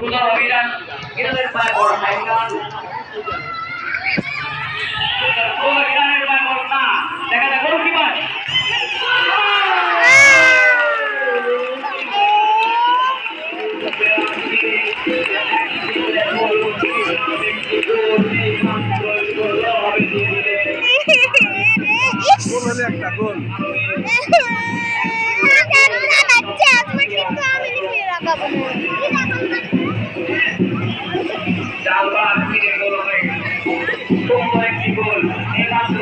ইরানের পায়ে বড় হাইলান ইরানের পায়ে বড় না দেখা যায় বড় কি পায় একটা গোল চালবার ফিরে গোল হয়ে সুন্দর একটি গোল এইমাত্র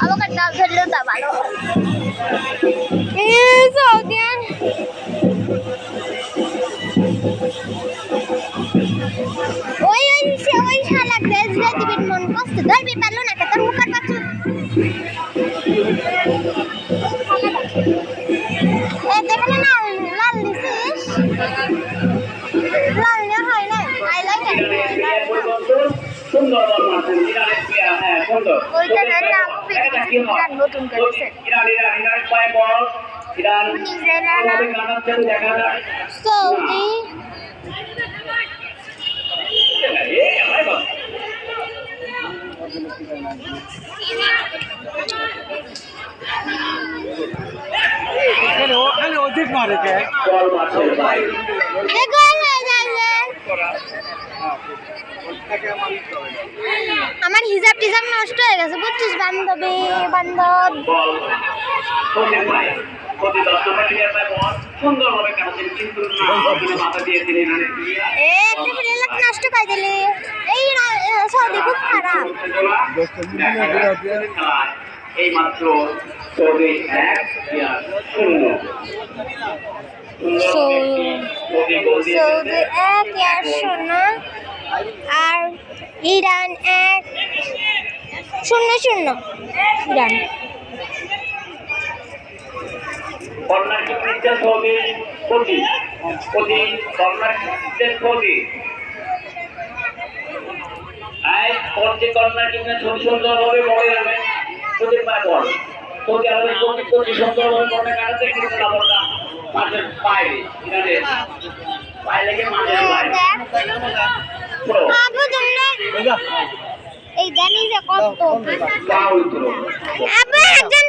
আমাকে ডাল ধরলেও তা ভালো ওই শালা গ্রেজ দিবেন মন কষ্ট ধরবি পারলো না তোর মুখের পাচ্ছ দেখলে না লাল দিছিস লাল না হয় না হাইলাইট সুন্দর বল মারছেন ইরানের প্লেয়ার হ্যাঁ সুন্দর ওইটা না আপু নতুন করেছে ইরানের পায়ে বল ইরান কিভাবে কাটাচ্ছে দেখা যায় সৌদি অধিক মারে কে বল মারছে ভাই আমার হিজাব টিজাব নষ্ট হয়ে গেছে বুঝছিস বান্ধবী বান্ধব বল ওকে ভাই প্রতি 10 নম্বর প্লেয়ার পায় বল সুন্দরভাবে কাটাচ্ছেন কিন্তু না ওখানে মাথা দিয়ে তিনি ইরানের প্লেয়ার তুই প্লেয়ার নষ্ট করে দিলি এই সৌদি খুব খারাপ এই মাত্র সৌদি 1 প্লেয়ার 0 সৌদি 1-0 আর ইরান 1-0 ইরান কর্নার কিক নিচ্ছে সৌদি প্রতি কর্নার কিক নিচ্ছে সৌদি এই প্রতি কর্নার কিক নিয়ে সুন্দরভাবে বল যাবে সৌদির পায়ে বল সৌদি আরবের প্রতি সুন্দরভাবে বলটা কাটাতে কিন্তু না বলটা মাঠের বাইরে ইরানের পায়ে লেগে মাঠের বাইরে আবু তোমরা এই জানি যে কত ফাউল থ্রো আবু একজন